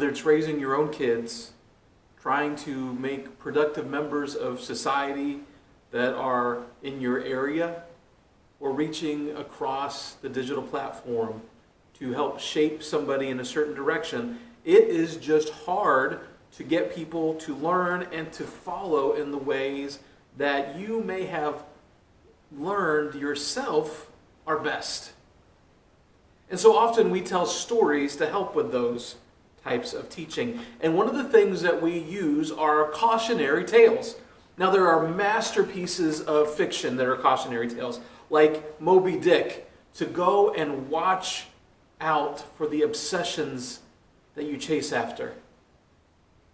whether it's raising your own kids, trying to make productive members of society that are in your area, or reaching across the digital platform to help shape somebody in a certain direction, it is just hard to get people to learn and to follow in the ways that you may have learned yourself are best. And so often we tell stories to help with those types of teaching. And one of the things that we use are cautionary tales. Now, there are masterpieces of fiction that are cautionary tales, like Moby Dick, to go and watch out for the obsessions that you chase after.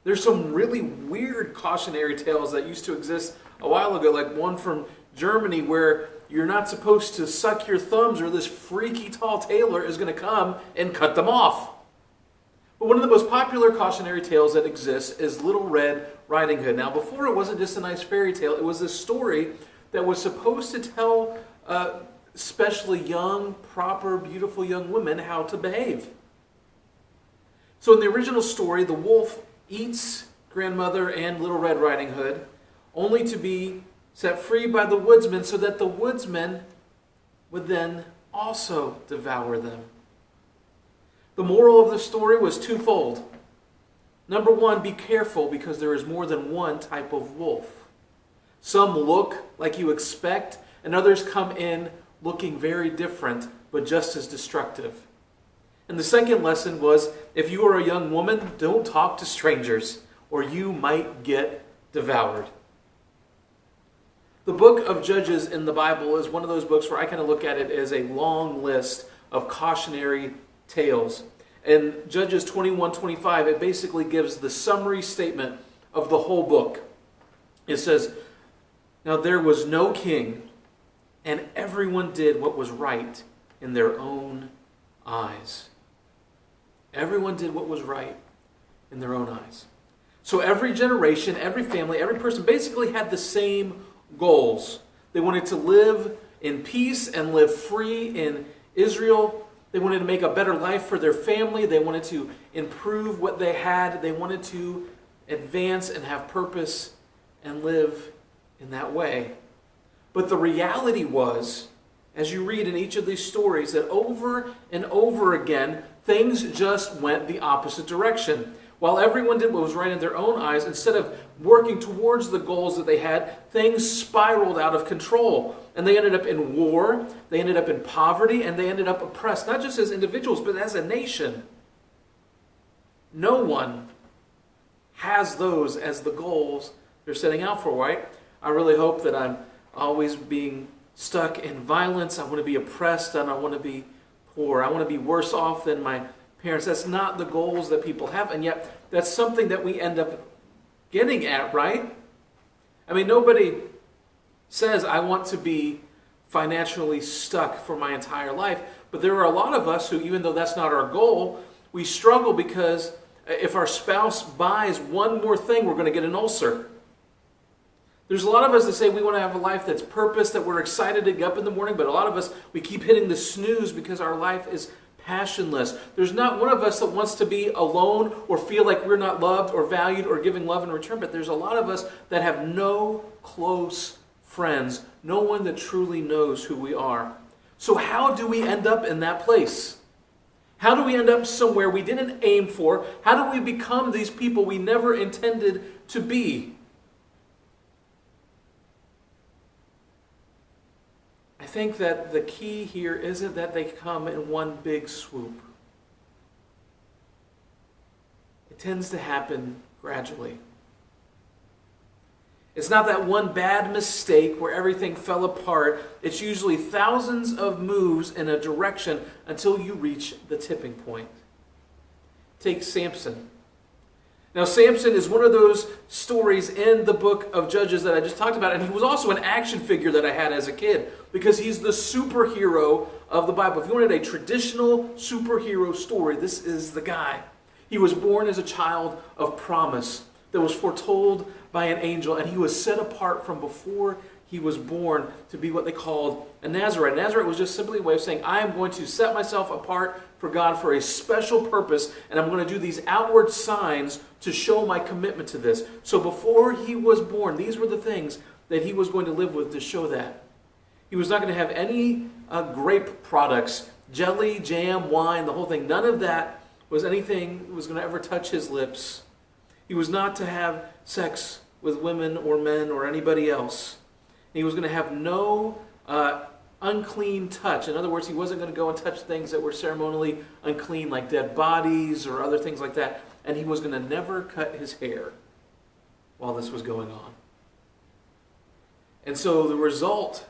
There's some really weird cautionary tales that used to exist a while ago, like one from Germany where you're not supposed to suck your thumbs or this freaky tall tailor is going to come and cut them off. But one of the most popular cautionary tales that exists is Little Red Riding Hood. Now, before it wasn't just a nice fairy tale, it was a story that was supposed to tell especially young, proper, beautiful young women how to behave. So in the original story, the wolf eats grandmother and Little Red Riding Hood, only to be set free by the woodsman so that the woodsman would then also devour them. The moral of the story was twofold. Number one, be careful because there is more than one type of wolf. Some look like you expect, and others come in looking very different, but just as destructive. And the second lesson was, if you are a young woman, don't talk to strangers, or you might get devoured. The book of Judges in the Bible is one of those books where I kind of look at it as a long list of cautionary tales. In Judges 21:25, it basically gives the summary statement of the whole book. It says, "Now there was no king, and everyone did what was right in their own eyes." Everyone did what was right in their own eyes. So every generation, every family, every person basically had the same goals. They wanted to live in peace and live free in Israel. They wanted to make a better life for their family. They wanted to improve what they had. They wanted to advance and have purpose and live in that way. But the reality was, as you read in each of these stories, that over and over again, things just went the opposite direction. While everyone did what was right in their own eyes, instead of working towards the goals that they had, things spiraled out of control. And they ended up in war, they ended up in poverty, and they ended up oppressed, not just as individuals, but as a nation. No one has those as the goals they're setting out for, right? I really hope that I'm always being stuck in violence. I want to be oppressed, and I want to be poor. I want to be worse off than my parents. That's not the goals that people have, and yet that's something that we end up getting at, right? I mean, nobody says, I want to be financially stuck for my entire life, but there are a lot of us who, even though that's not our goal, we struggle because if our spouse buys one more thing, we're going to get an ulcer. There's a lot of us that say we want to have a life that's purpose, that we're excited to get up in the morning, but a lot of us, we keep hitting the snooze because our life is passionless. There's not one of us that wants to be alone or feel like we're not loved or valued or giving love in return, but there's a lot of us that have no close friends, no one that truly knows who we are. So how do we end up in that place? How do we end up somewhere we didn't aim for? How do we become these people we never intended to be? I think that the key here isn't that they come in one big swoop. It tends to happen gradually. It's not that one bad mistake where everything fell apart. It's usually thousands of moves in a direction until you reach the tipping point. Take Samson. Now, Samson is one of those stories in the book of Judges that I just talked about, and he was also an action figure that I had as a kid because he's the superhero of the Bible. If you wanted a traditional superhero story, this is the guy. He was born as a child of promise that was foretold by an angel, and he was set apart from before he was born to be what they called a Nazarite. A Nazarite was just simply a way of saying, I am going to set myself apart for God for a special purpose, and I'm going to do these outward signs to show my commitment to this. So before he was born, these were the things that he was going to live with to show that. He was not going to have any grape products, jelly, jam, wine, the whole thing. None of that was anything that was going to ever touch his lips. He was not to have sex with women or men or anybody else. He was going to have no unclean touch. In other words, he wasn't going to go and touch things that were ceremonially unclean, like dead bodies or other things like that. And he was going to never cut his hair while this was going on. And so the result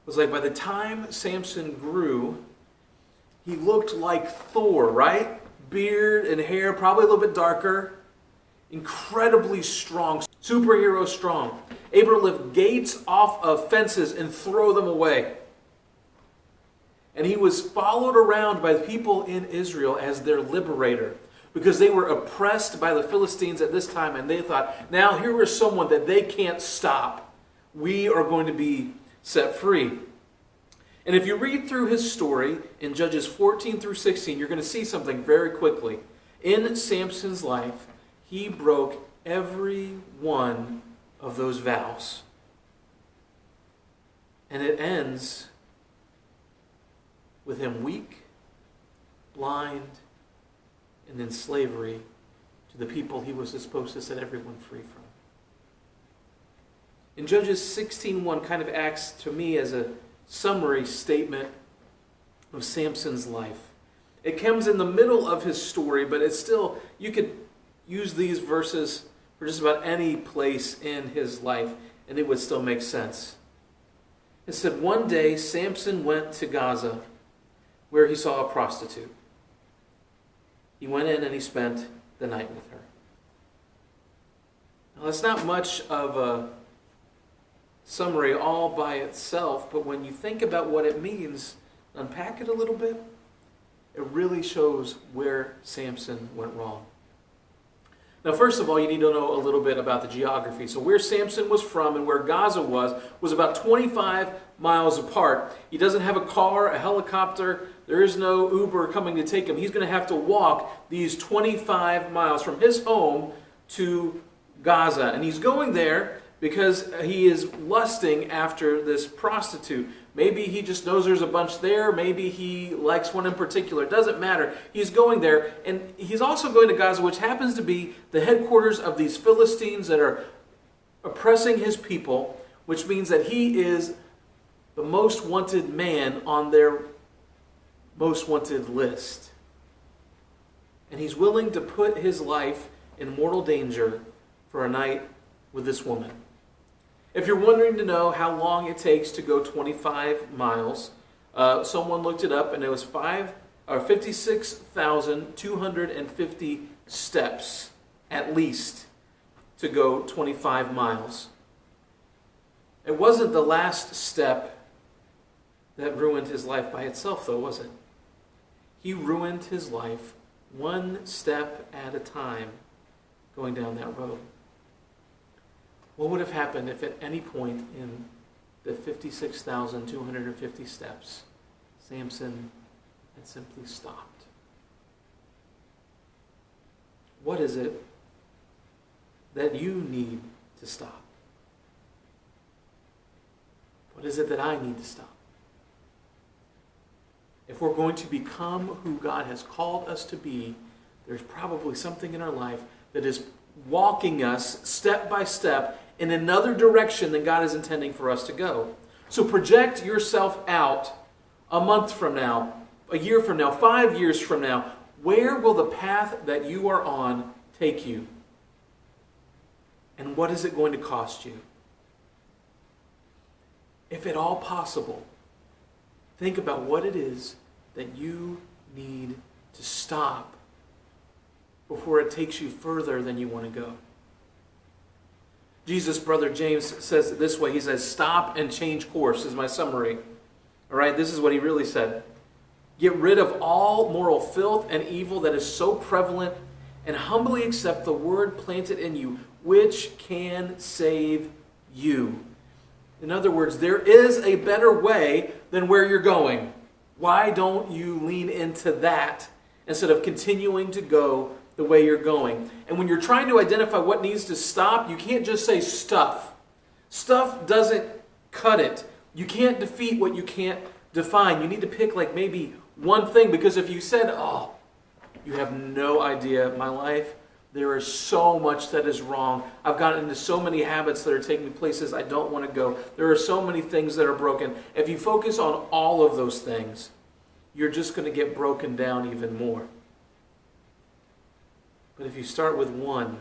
was like by the time Samson grew, he looked like Thor, right? Beard and hair, probably a little bit darker. Incredibly strong, superhero strong. Able to lift gates off of fences and throw them away. And he was followed around by the people in Israel as their liberator, because they were oppressed by the Philistines at this time, and they thought, now here is someone that they can't stop. We are going to be set free. And if you read through his story in Judges 14 through 16, you're going to see something very quickly. In Samson's life, he broke every one of those vows. And it ends with him weak, blind, and in slavery to the people he was supposed to set everyone free from. In Judges 16:1 kind of acts to me as a summary statement of Samson's life. It comes in the middle of his story, but it's still, you could use these verses for just about any place in his life, and it would still make sense. It said, one day Samson went to Gaza, where he saw a prostitute. He went in and he spent the night with her. Now, that's not much of a summary all by itself, but when you think about what it means, unpack it a little bit, it really shows where Samson went wrong. Now, first of all, you need to know a little bit about the geography. So where Samson was from and where Gaza was about 25 miles apart. He doesn't have a car, a helicopter. There is no Uber coming to take him. He's going to have to walk these 25 miles from his home to Gaza. And he's going there because he is lusting after this prostitute. Maybe he just knows there's a bunch there. Maybe he likes one in particular. It doesn't matter. He's going there. And he's also going to Gaza, which happens to be the headquarters of these Philistines that are oppressing his people, which means that he is the most wanted man on their most wanted list. And he's willing to put his life in mortal danger for a night with this woman. If you're wondering to know how long it takes to go 25 miles, someone looked it up and it was 56,250 steps at least to go 25 miles. It wasn't the last step that ruined his life by itself, though, was it? He ruined his life one step at a time going down that road. What would have happened if at any point in the 56,250 steps, Samson had simply stopped? What is it that you need to stop? What is it that I need to stop? If we're going to become who God has called us to be, there's probably something in our life that is walking us step by step in another direction than God is intending for us to go. So project yourself out a month from now, a year from now, 5 years from now. Where will the path that you are on take you? And what is it going to cost you? If at all possible, think about what it is that you need to stop before it takes you further than you want to go. Jesus' brother James says it this way. He says, stop and change course is my summary. All right, this is what he really said. Get rid of all moral filth and evil that is so prevalent and humbly accept the word planted in you, which can save you. In other words, there is a better way than where you're going. Why don't you lean into that instead of continuing to go the way you're going? And when you're trying to identify what needs to stop, you can't just say stuff. Stuff doesn't cut it. You can't defeat what you can't define. You need to pick like maybe one thing, because if you said, oh, you have no idea, my life, there is so much that is wrong. I've gotten into so many habits that are taking me places I don't want to go. There are so many things that are broken. If you focus on all of those things, you're just going to get broken down even more. But if you start with one,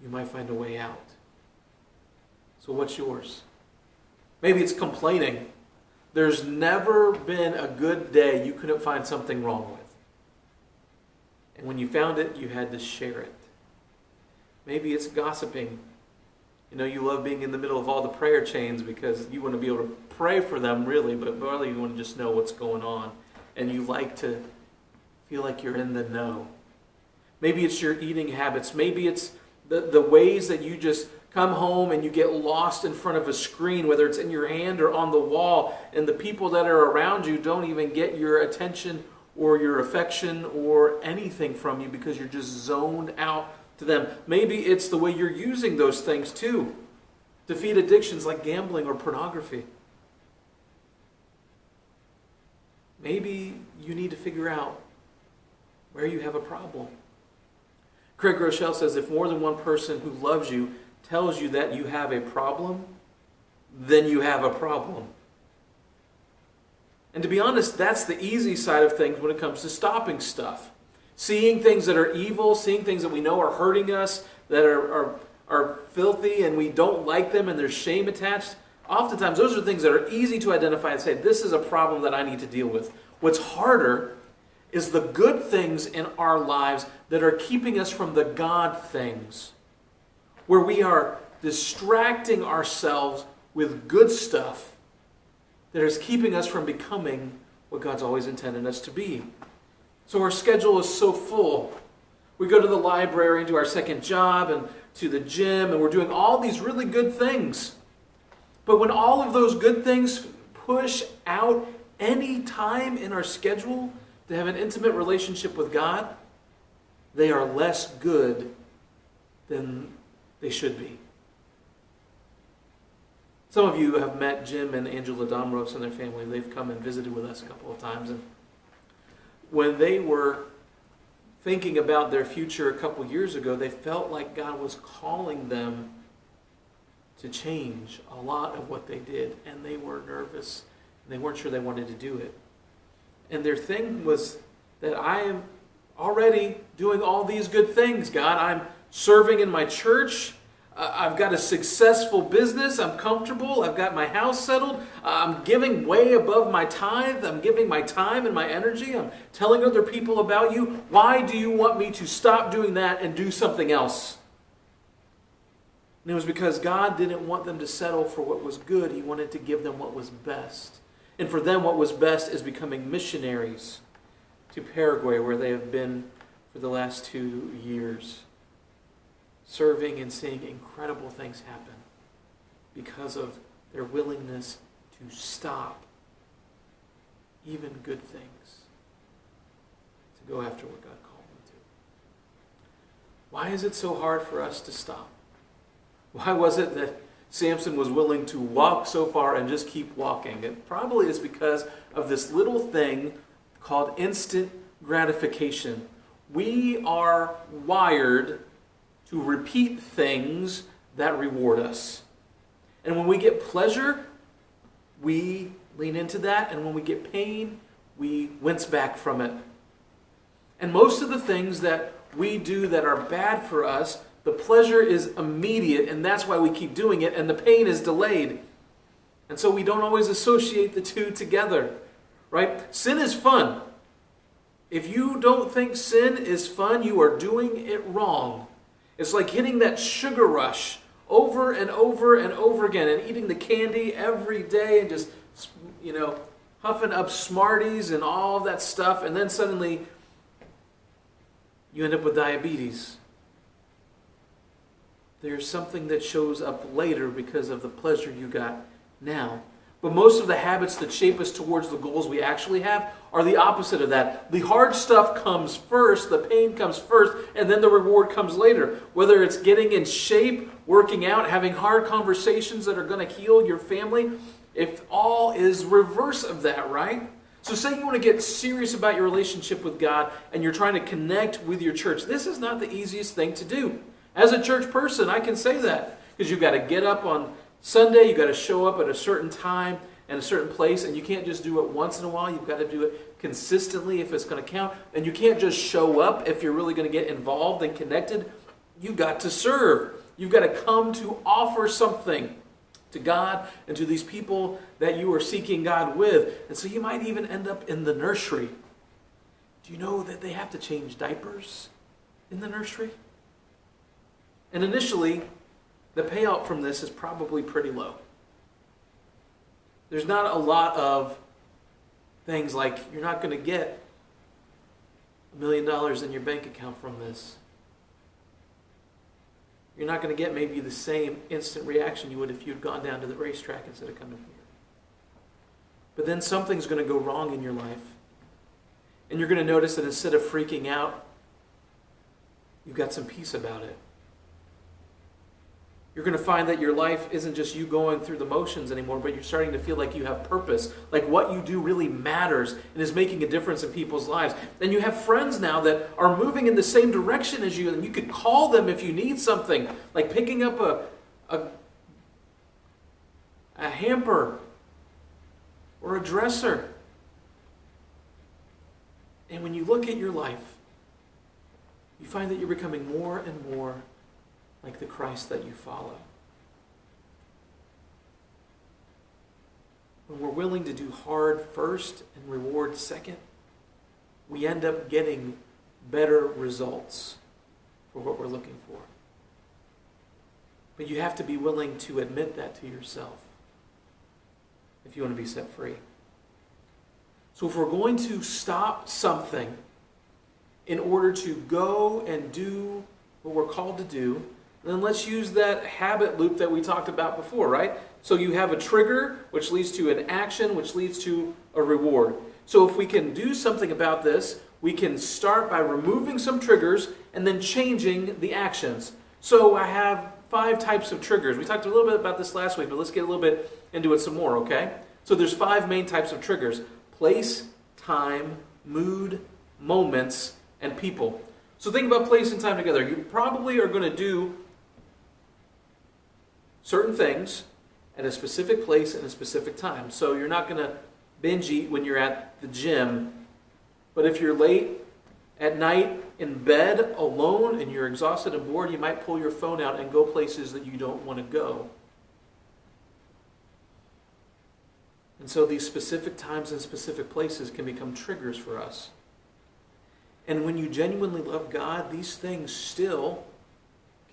you might find a way out. So what's yours? Maybe it's complaining. There's never been a good day you couldn't find something wrong with. And when you found it, you had to share it. Maybe it's gossiping. You know, you love being in the middle of all the prayer chains because you want to be able to pray for them, really, but really you want to just know what's going on. And you like to feel like you're in the know. Maybe it's your eating habits. Maybe it's the ways that you just come home and you get lost in front of a screen, whether it's in your hand or on the wall, and the people that are around you don't even get your attention or your affection or anything from you because you're just zoned out to them. Maybe it's the way you're using those things too to feed addictions like gambling or pornography. Maybe you need to figure out where you have a problem. Craig Groeschel says if more than one person who loves you tells you that you have a problem, then you have a problem. And to be honest, that's the easy side of things when it comes to stopping stuff. Seeing things that are evil, seeing things that we know are hurting us, that are filthy and we don't like them and there's shame attached. Oftentimes those are things that are easy to identify and say, this is a problem that I need to deal with. What's harder is the good things in our lives that are keeping us from the God things, where we are distracting ourselves with good stuff that is keeping us from becoming what God's always intended us to be. So our schedule is so full. We go to the library and do our second job and to the gym, and we're doing all these really good things. But when all of those good things push out any time in our schedule to have an intimate relationship with God, they are less good than they should be. Some of you have met Jim and Angela Domros and their family. They've come and visited with us a couple of times. And when they were thinking about their future a couple years ago, they felt like God was calling them to change a lot of what they did. And they were nervous. They weren't sure they wanted to do it. And their thing was that I am already doing all these good things, God. I'm serving in my church. I've got a successful business. I'm comfortable. I've got my house settled. I'm giving way above my tithe. I'm giving my time and my energy. I'm telling other people about you. Why do you want me to stop doing that and do something else? And it was because God didn't want them to settle for what was good. He wanted to give them what was best. And for them, what was best is becoming missionaries to Paraguay, where they have been for the last 2 years, serving and seeing incredible things happen because of their willingness to stop even good things to go after what God called them to. Why is it so hard for us to stop? Why was it that Samson was willing to walk so far and just keep walking? It probably is because of this little thing called instant gratification. We are wired to repeat things that reward us. And when we get pleasure, we lean into that. And when we get pain, we wince back from it. And most of the things that we do that are bad for us, the pleasure is immediate, and that's why we keep doing it, and the pain is delayed. And so we don't always associate the two together, right? Sin is fun. If you don't think sin is fun, you are doing it wrong. It's like hitting that sugar rush over and over and over again and eating the candy every day and just, huffing up Smarties and all of that stuff, and then suddenly you end up with diabetes. there's something that shows up later because of the pleasure you got now. But most of the habits that shape us towards the goals we actually have are the opposite of that. The hard stuff comes first, the pain comes first, and then the reward comes later. Whether it's getting in shape, working out, having hard conversations that are going to heal your family, if all is reverse of that, right? So say you want to get serious about your relationship with God and you're trying to connect with your church. This is not the easiest thing to do. As a church person, I can say that because you've got to get up on Sunday, you've got to show up at a certain time and a certain place, and you can't just do it once in a while. You've got to do it consistently if it's going to count. And you can't just show up if you're really going to get involved and connected. You've got to serve. You've got to come to offer something to God and to these people that you are seeking God with. And so you might even end up in the nursery. Do you know that they have to change diapers in the nursery? And initially, the payout from this is probably pretty low. There's not a lot of things like you're not going to get $1 million in your bank account from this. You're not going to get maybe the same instant reaction you would if you'd gone down to the racetrack instead of coming here. But then something's going to go wrong in your life. And you're going to notice that instead of freaking out, you've got some peace about it. You're going to find that your life isn't just you going through the motions anymore, but you're starting to feel like you have purpose, like what you do really matters and is making a difference in people's lives. And you have friends now that are moving in the same direction as you, and you could call them if you need something, like picking up a hamper or a dresser. And when you look at your life, you find that you're becoming more and more like the Christ that you follow. When we're willing to do hard first and reward second, we end up getting better results for what we're looking for. But you have to be willing to admit that to yourself if you want to be set free. So if we're going to stop something in order to go and do what we're called to do, then let's use that habit loop that we talked about before, right? So you have a trigger, which leads to an action, which leads to a reward. So if we can do something about this, we can start by removing some triggers and then changing the actions. So I have 5 types of triggers. We talked a little bit about this last week, but let's get a little bit into it some more, okay? So there's 5 main types of triggers: place, time, mood, moments, and people. So think about place and time together. You probably are going to do certain things at a specific place and a specific time. So you're not going to binge eat when you're at the gym. But if you're late at night in bed alone and you're exhausted and bored, you might pull your phone out and go places that you don't want to go. And so these specific times and specific places can become triggers for us. And when you genuinely love God, these things still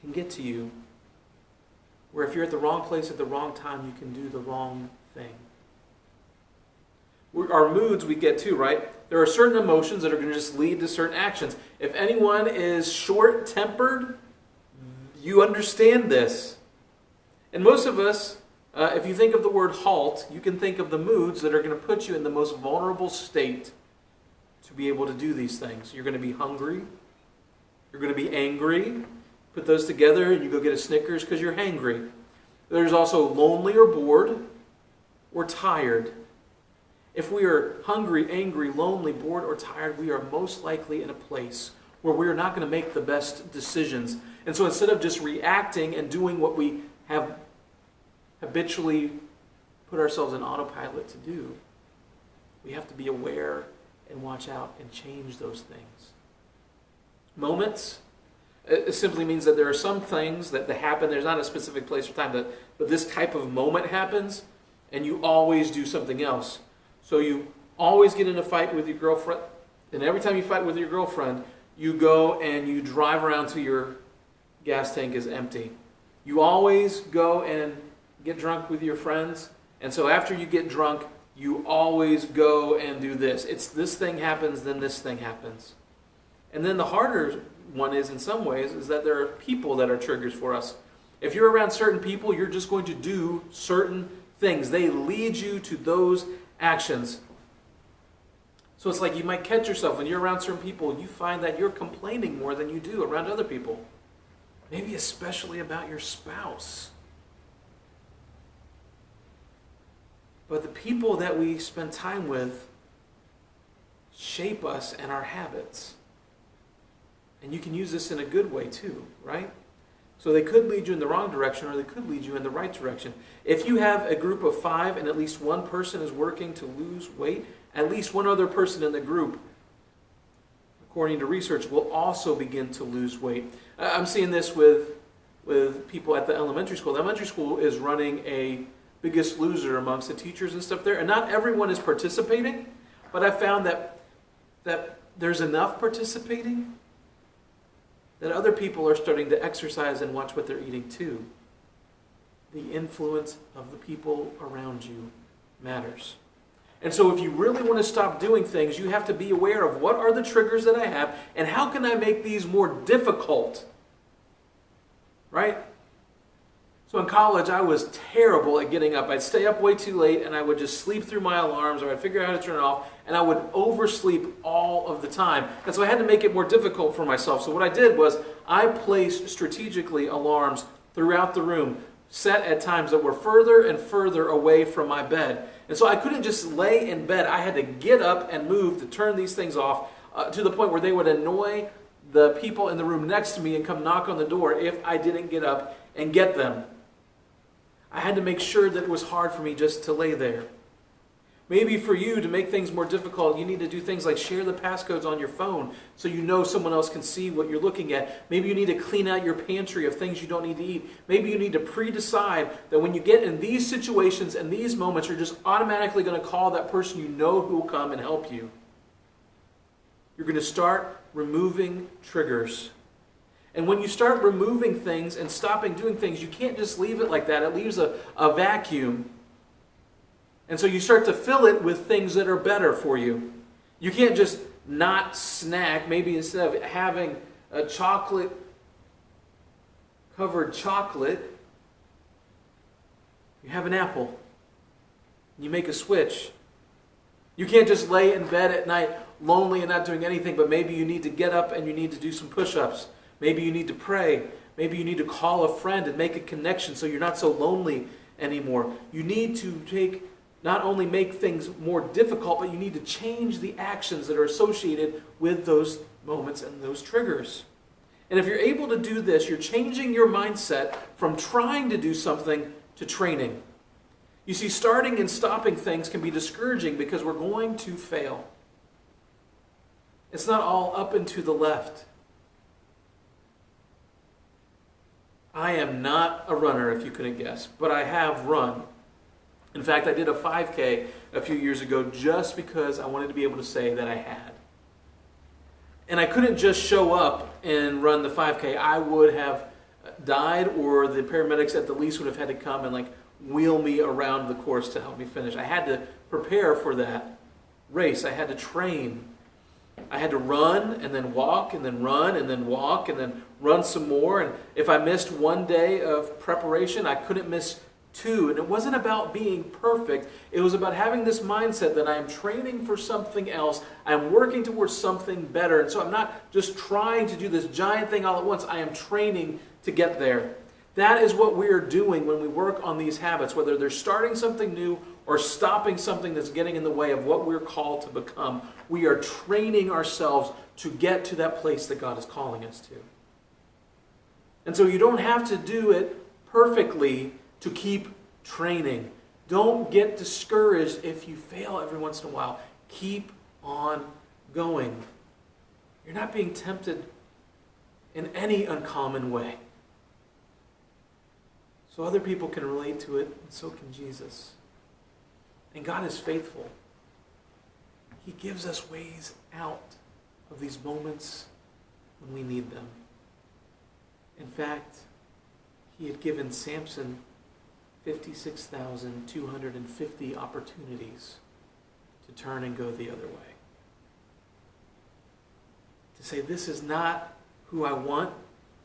can get to you. Where if you're at the wrong place at the wrong time, you can do the wrong thing. Our moods we get too, right? There are certain emotions that are going to just lead to certain actions. If anyone is short-tempered, you understand this. And most of us, if you think of the word halt, you can think of the moods that are going to put you in the most vulnerable state to be able to do these things. You're going to be hungry. You're going to be angry. Put those together and you go get a Snickers because you're hangry. There's also lonely or bored or tired. If we are hungry, angry, lonely, bored, or tired, we are most likely in a place where we are not going to make the best decisions. And so instead of just reacting and doing what we have habitually put ourselves in autopilot to do, we have to be aware and watch out and change those things. Moments. It simply means that there are some things that happen. There's not a specific place or time, but this type of moment happens, and you always do something else. So you always get in a fight with your girlfriend, and every time you fight with your girlfriend, you go and you drive around till your gas tank is empty. You always go and get drunk with your friends, and so after you get drunk, you always go and do this. It's this thing happens, then this thing happens. And then the harder one is, in some ways, is that there are people that are triggers for us. If you're around certain people, you're just going to do certain things. They lead you to those actions. So it's like you might catch yourself when you're around certain people, you find that you're complaining more than you do around other people. Maybe especially about your spouse. But the people that we spend time with shape us and our habits. And you can use this in a good way too, right? So they could lead you in the wrong direction or they could lead you in the right direction. If you have a group of 5 and at least one person is working to lose weight, at least one other person in the group, according to research, will also begin to lose weight. I'm seeing this with people at the elementary school. The elementary school is running a Biggest Loser amongst the teachers and stuff there. And not everyone is participating, but I found that there's enough participating that other people are starting to exercise and watch what they're eating too. The influence of the people around you matters. And so if you really want to stop doing things, you have to be aware of what are the triggers that I have and how can I make these more difficult. Right? So in college, I was terrible at getting up. I'd stay up way too late and I would just sleep through my alarms or I'd figure out how to turn it off and I would oversleep all of the time. And so I had to make it more difficult for myself. So what I did was I placed strategically alarms throughout the room, set at times that were further and further away from my bed. And so I couldn't just lay in bed. I had to get up and move to turn these things off to the point where they would annoy the people in the room next to me and come knock on the door if I didn't get up and get them. I had to make sure that it was hard for me just to lay there. Maybe for you, to make things more difficult, you need to do things like share the passcodes on your phone so you know someone else can see what you're looking at. Maybe you need to clean out your pantry of things you don't need to eat. Maybe you need to pre-decide that when you get in these situations and these moments, you're just automatically going to call that person you know who will come and help you. You're going to start removing triggers. And when you start removing things and stopping doing things, you can't just leave it like that. It leaves a vacuum. And so you start to fill it with things that are better for you. You can't just not snack. Maybe instead of having a chocolate-covered chocolate, you have an apple. You make a switch. You can't just lay in bed at night lonely and not doing anything, but maybe you need to get up and you need to do some push-ups. Maybe you need to pray. Maybe you need to call a friend and make a connection so you're not so lonely anymore. You need to not only make things more difficult, but you need to change the actions that are associated with those moments and those triggers. And if you're able to do this, you're changing your mindset from trying to do something to training. You see, starting and stopping things can be discouraging because we're going to fail. It's not all up and to the left. I am not a runner, if you couldn't guess, but I have run. In fact, I did a 5K a few years ago just because I wanted to be able to say that I had. And I couldn't just show up and run the 5K. I would have died, or the paramedics at the least would have had to come and wheel me around the course to help me finish. I had to prepare for that race. I had to train. I had to run and then walk and then run and then walk and then run some more. And if I missed one day of preparation, I couldn't miss 2. And it wasn't about being perfect. It was about having this mindset that I am training for something else. I am working towards something better. And so I'm not just trying to do this giant thing all at once. I am training to get there. That is what we are doing when we work on these habits, whether they're starting something new or stopping something that's getting in the way of what we're called to become. We are training ourselves to get to that place that God is calling us to. And so you don't have to do it perfectly to keep training. Don't get discouraged if you fail every once in a while. Keep on going. You're not being tempted in any uncommon way. So other people can relate to it, and so can Jesus. And God is faithful. He gives us ways out of these moments when we need them. In fact, He had given Samson 56,250 opportunities to turn and go the other way. To say, this is not who I want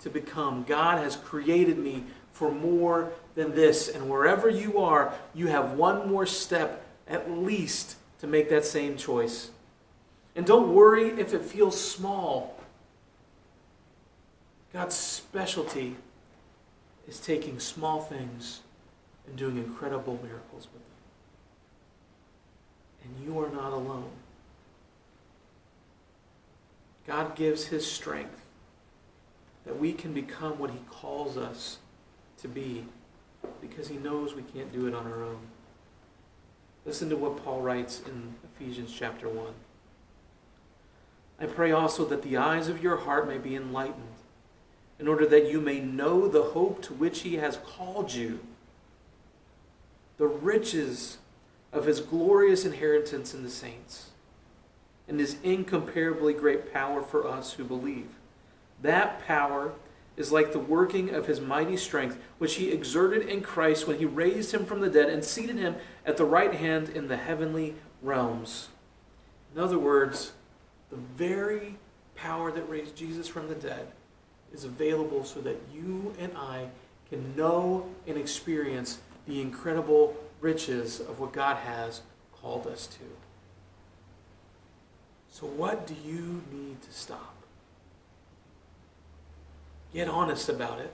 to become. God has created me for more than this. And wherever you are, you have one more step at least to make that same choice. And don't worry if it feels small. God's specialty is taking small things and doing incredible miracles with them. And you are not alone. God gives His strength that we can become what He calls us to be because He knows we can't do it on our own. Listen to what Paul writes in Ephesians chapter 1. I pray also that the eyes of your heart may be enlightened, in order that you may know the hope to which He has called you, the riches of His glorious inheritance in the saints, and His incomparably great power for us who believe. That power is like the working of His mighty strength, which He exerted in Christ when He raised Him from the dead and seated Him at the right hand in the heavenly realms. In other words, the very power that raised Jesus from the dead is available so that you and I can know and experience the incredible riches of what God has called us to. So what do you need to stop? Get honest about it.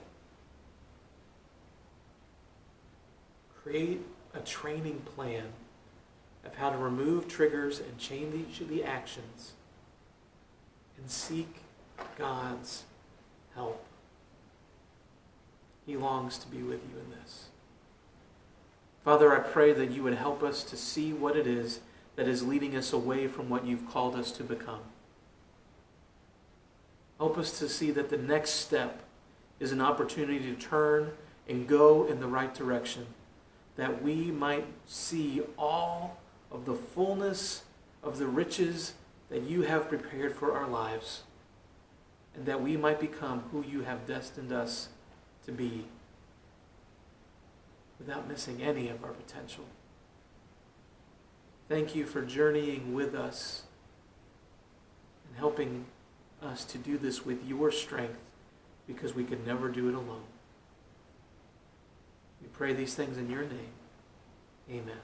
Create a training plan of how to remove triggers and change the actions, and seek God's help. He longs to be with you in this. Father, I pray that you would help us to see what it is that is leading us away from what you've called us to become. Help us to see that the next step is an opportunity to turn and go in the right direction, that we might see all of the fullness of the riches that you have prepared for our lives, and that we might become who you have destined us to be without missing any of our potential. Thank you for journeying with us and helping us to do this with your strength, because we could never do it alone. We pray these things in your name. Amen.